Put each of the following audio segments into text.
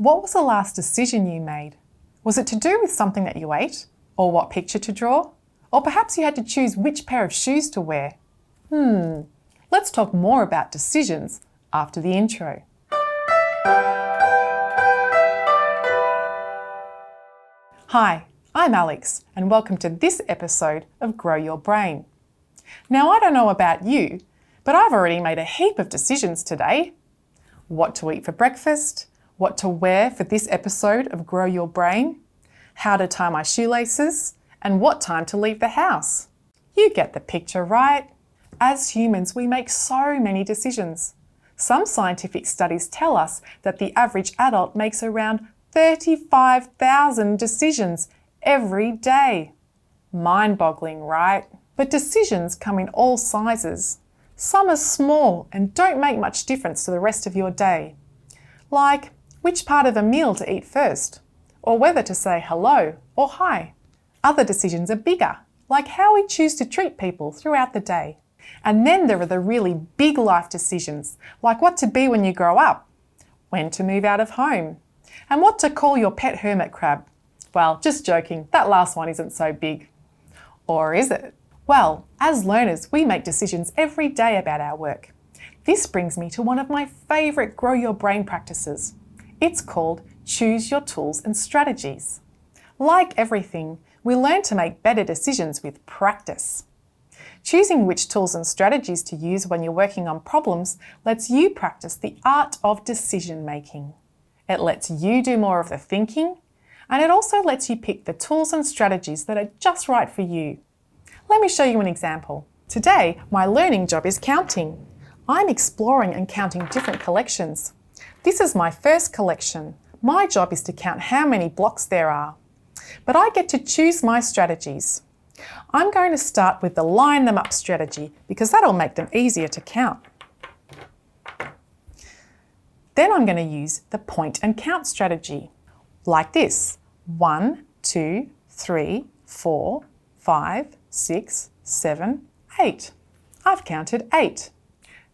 What was the last decision you made? Was it to do with something that you ate? Or what picture to draw? Or perhaps you had to choose which pair of shoes to wear? Let's talk more about decisions after the intro. Hi, I'm Alex, and welcome to this episode of Grow Your Brain. Now, I don't know about you, but I've already made a heap of decisions today. What to eat for breakfast, what to wear for this episode of Grow Your Brain, how to tie my shoelaces, and what time to leave the house. You get the picture, right? As humans, we make so many decisions. Some scientific studies tell us that the average adult makes around 35,000 decisions every day. Mind-boggling, right? But decisions come in all sizes. Some are small and don't make much difference to the rest of your day. Like which part of a meal to eat first, or whether to say hello or hi. Other decisions are bigger, like how we choose to treat people throughout the day. And then there are the really big life decisions, like what to be when you grow up, when to move out of home, and what to call your pet hermit crab. Well, just joking, that last one isn't so big. Or is it? Well, as learners, we make decisions every day about our work. This brings me to one of my favourite Grow Your Brain practices. It's called Choose Your Tools and Strategies. Like everything, we learn to make better decisions with practice. Choosing which tools and strategies to use when you're working on problems lets you practice the art of decision making. It lets you do more of the thinking, and it also lets you pick the tools and strategies that are just right for you. Let me show you an example. Today, my learning job is counting. I'm exploring and counting different collections. This is my first collection. My job is to count how many blocks there are. But I get to choose my strategies. I'm going to start with the line them up strategy because that'll make them easier to count. Then I'm going to use the point and count strategy, like this. 1, 2, 3, 4, 5, 6, 7, 8. I've counted 8.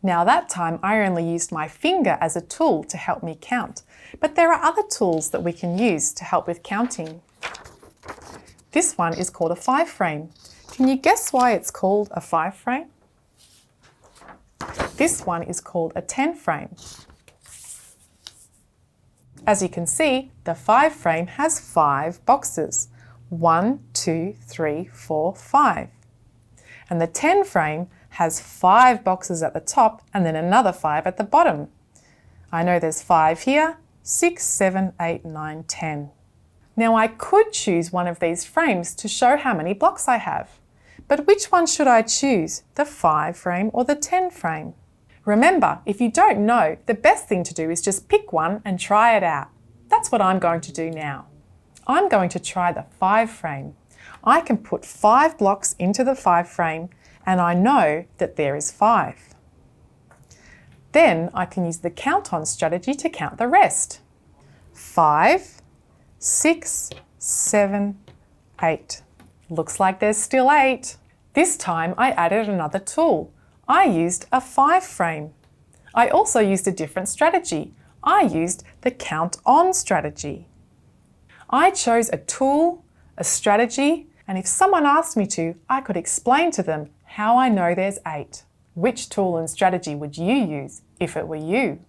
Now that time I only used my finger as a tool to help me count, but there are other tools that we can use to help with counting. This one is called a 5 frame. Can you guess why it's called a 5 frame? This one is called a 10 frame. As you can see, the 5 frame has 5 boxes. 1, 2, 3, 4, 5. And the 10 frame has 5 boxes at the top and then another 5 at the bottom. I know there's 5 here, 6, 7, 8, 9, 10. Now I could choose one of these frames to show how many blocks I have. But which one should I choose, the 5 frame or the 10 frame? Remember, if you don't know, the best thing to do is just pick one and try it out. That's what I'm going to do now. I'm going to try the 5 frame. I can put 5 blocks into the 5 frame and I know that there is 5. Then I can use the count on strategy to count the rest. 5, 6, 7, 8. Looks like there's still 8. This time I added another tool. I used a 5 frame. I also used a different strategy. I used the count on strategy. I chose a tool, a strategy, and if someone asked me to, I could explain to them how I know there's 8. Which tool and strategy would you use if it were you?